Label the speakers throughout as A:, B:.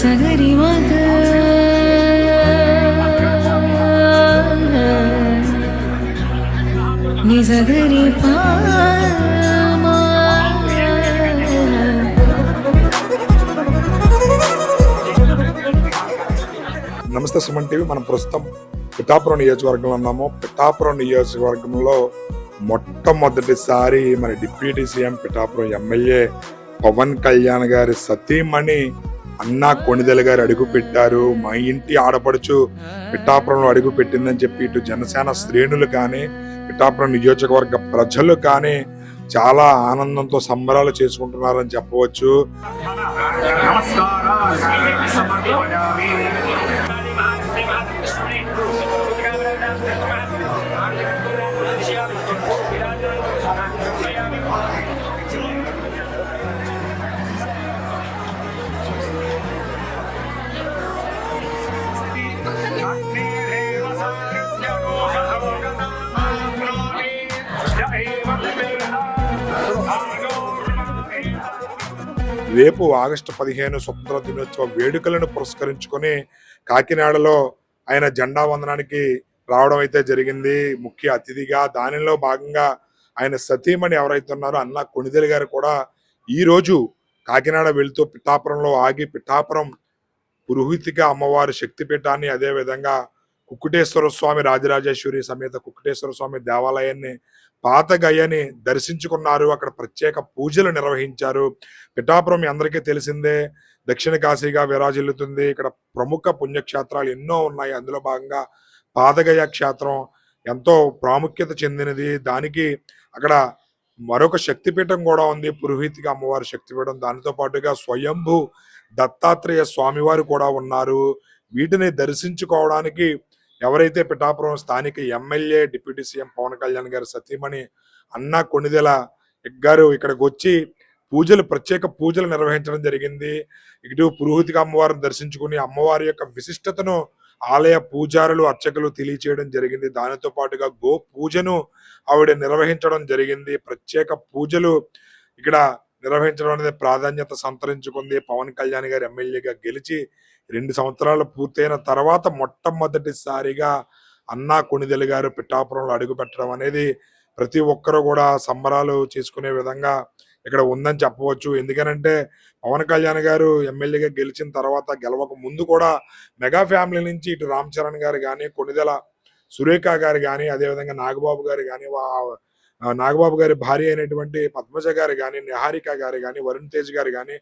A: సగరి మగ నిజగరి పా
B: నమస్తే సుమన్ టీవీ. మనం ప్రస్తుతం పిఠాపురం నియోజకవర్గంలో ఉన్నాము. పిఠాపురం నియోజకవర్గంలో మొట్టమొదటిసారి మన deputy CM Pithapuram MLA Pawan Kalyan గారి సతీమణి అన్నా కొణిదెల గారు అడుగు పెట్టారు. మా ఇంటి ఆడపడుచు పిఠాపురంలో అడుగు పెట్టిందని చెప్పి ఇటు జనసేన శ్రేణులు కానీ పిఠాపురం నియోజకవర్గ ప్రజలు కానీ చాలా ఆనందంతో సంబరాలు చేసుకుంటున్నారని చెప్పవచ్చు. రేపు ఆగస్టు 15 స్వతంత్ర దినోత్సవ వేడుకలను పురస్కరించుకొని కాకినాడలో ఆయన జెండా వందనానికి రావడం అయితే జరిగింది ముఖ్య అతిథిగా. దానిలో భాగంగా ఆయన సతీమణి ఎవరైతే ఉన్నారో అన్నా కొణిదెల గారు కూడా ఈ రోజు కాకినాడ వెళుతూ పిఠాపురంలో ఆగి పిఠాపురం పురోహితిక అమ్మవారి శక్తిపీఠాన్ని, అదే విధంగా కుక్కుటేశ్వర స్వామి రాజరాజేశ్వరి సమేత కుక్కుటేశ్వర స్వామి దేవాలయాన్ని, పాత గయ్యని దర్శించుకున్నారు. అక్కడ ప్రత్యేక పూజలు నిర్వహించారు. పిఠాపురం మీ అందరికీ తెలిసిందే, దక్షిణ కాశీగా విరాజిల్లుతుంది. ఇక్కడ ప్రముఖ పుణ్యక్షేత్రాలు ఎన్నో ఉన్నాయి. అందులో భాగంగా పాతగయ క్షేత్రం ఎంతో ప్రాముఖ్యత చెందినది. దానికి అక్కడ మరొక శక్తిపీఠం కూడా ఉంది, పురోహితిక అమ్మవారి శక్తిపీఠం. దానితో పాటుగా స్వయంభూ దత్తాత్రేయ స్వామివారు కూడా ఉన్నారు. వీటిని దర్శించుకోవడానికి ఎవరైతే పిఠాపురం స్థానిక MLA deputy CM Pawan Kalyan గారి సతీమణి అన్నా కొణిదెల గారు ఇక్కడికి వచ్చి ప్రత్యేక పూజలు నిర్వహించడం జరిగింది. ఇటు పురోహితిక అమ్మవారిని దర్శించుకుని అమ్మవారి యొక్క విశిష్టతను ఆలయ పూజారులు అర్చకులు తెలియచేయడం జరిగింది. దానితో పాటుగా గో పూజను ఆవిడ నిర్వహించడం జరిగింది. ప్రత్యేక పూజలు ఇక్కడ నిర్వహించడం అనేది ప్రాధాన్యత సంతరించుకుంది. పవన్ కళ్యాణ్ గారు ఎమ్మెల్యేగా గెలిచి 2 సంవత్సరాలు పూర్తయిన తర్వాత మొట్టమొదటిసారిగా అన్నా కొణిదెల గారు పిఠాపురంలో అడుగు పెట్టడం అనేది ప్రతి ఒక్కరూ కూడా సంబరాలు చేసుకునే విధంగా ఇక్కడ ఉందని చెప్పవచ్చు. ఎందుకనంటే పవన్ కళ్యాణ్ గారు ఎమ్మెల్యేగా గెలిచిన తర్వాత గెలవక ముందు కూడా మెగా ఫ్యామిలీ నుంచి ఇటు రామ్ చరణ్ గారు కానీ, కొణిదెల సురేఖ గారు కానీ, అదేవిధంగా నాగబాబు గారు కానీ, నాగబాబు గారి భార్య అయినటువంటి పద్మజ గారు కానీ, నిహారిక గారు కానీ, వరుణ్ తేజ్ గారు కానీ,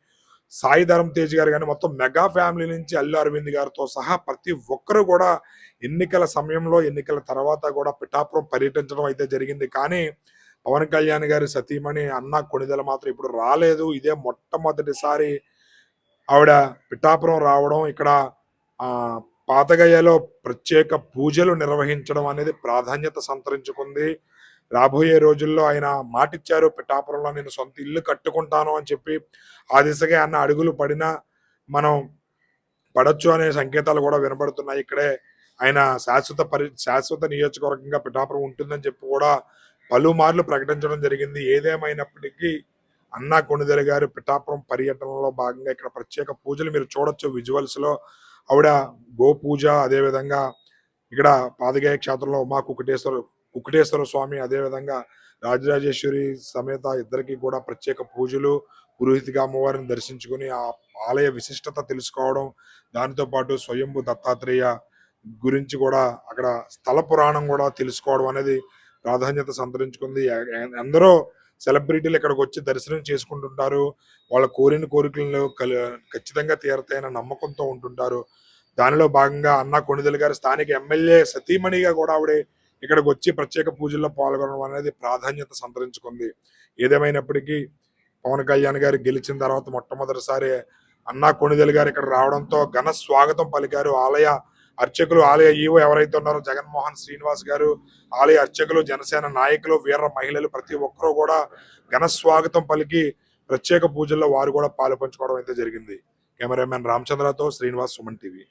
B: సాయి ధరమ్ తేజ్ గారు కానీ, మొత్తం మెగా ఫ్యామిలీ నుంచి అల్లు అరవింద్ గారితో సహా ప్రతి ఒక్కరు కూడా ఎన్నికల సమయంలో ఎన్నికల తర్వాత కూడా పిఠాపురం పర్యటించడం అయితే జరిగింది. కానీ పవన్ కళ్యాణ్ గారి సతీమణి అన్నా కొణిదెల మాత్రం ఇప్పుడు రాలేదు. ఇదే మొట్టమొదటిసారి ఆవిడ పిఠాపురం రావడం, ఇక్కడ పాతగయ్యలో ప్రత్యేక పూజలు నిర్వహించడం అనేది ప్రాధాన్యత సంతరించుకుంది. రాబోయే రోజుల్లో ఆయన మాటిచ్చారు, పిఠాపురంలో నేను సొంత ఇల్లు కట్టుకుంటాను అని చెప్పి. ఆ దిశగా అన్న అడుగులు పడినా మనం పడొచ్చు అనే సంకేతాలు కూడా వినబడుతున్నాయి. ఇక్కడే ఆయన శాశ్వత నియోజకవర్గంగా పిఠాపురం ఉంటుందని చెప్పి కూడా పలుమార్లు ప్రకటించడం జరిగింది. ఏదేమైనప్పటికీ అన్నా కొణిదెల గారు పిఠాపురం పర్యటనలో భాగంగా ఇక్కడ ప్రత్యేక పూజలు మీరు చూడొచ్చు విజువల్స్ లో. ఆవిడ గో పూజ, అదేవిధంగా ఇక్కడ పాదగయ క్షేత్రంలో ఉమా కుక్కుటేశ్వర స్వామి, అదేవిధంగా రాజరాజేశ్వరి సమేత ఇద్దరికి కూడా ప్రత్యేక పూజలు, పురోహితిక అమ్మవారిని దర్శించుకుని ఆ ఆలయ విశిష్టత తెలుసుకోవడం, దానితో పాటు స్వయంభూ దత్తాత్రేయ గురించి కూడా అక్కడ స్థల పురాణం కూడా తెలుసుకోవడం అనేది ప్రాధాన్యత సంతరించుకుంది. ఎందరో సెలబ్రిటీలు ఇక్కడికి వచ్చి దర్శనం చేసుకుంటుంటారు. వాళ్ళ కోరిన కోరికలను ఖచ్చితంగా తీరతాయన్న నమ్మకంతో ఉంటుంటారు. దానిలో భాగంగా అన్నా కొణిదెల గారు స్థానిక ఎమ్మెల్యే సతీమణిగా కూడా ఆవిడ ఇక్కడికి వచ్చి ప్రత్యేక పూజల్లో పాల్గొనడం అనేది ప్రాధాన్యత సంతరించుకుంది. ఏదేమైనప్పటికీ పవన్ కళ్యాణ్ గారు గెలిచిన తర్వాత మొట్టమొదటిసారి అన్నా కొణిదెల గారు ఇక్కడ రావడంతో ఘన స్వాగతం పలికారు. ఆలయ అర్చకులు, ఆలయ ఈవో ఎవరైతే ఉన్నారో జగన్మోహన్ శ్రీనివాస్ గారు, ఆలయ అర్చకులు, జనసేన నాయకులు, వీర మహిళలు ప్రతి ఒక్కరూ కూడా ఘన స్వాగతం పలికి ప్రత్యేక పూజల్లో వారు కూడా పాలు పంచుకోవడం అయితే జరిగింది. కెమెరామెన్ రామచంద్రతో శ్రీనివాస్, సుమన్ టీవీ.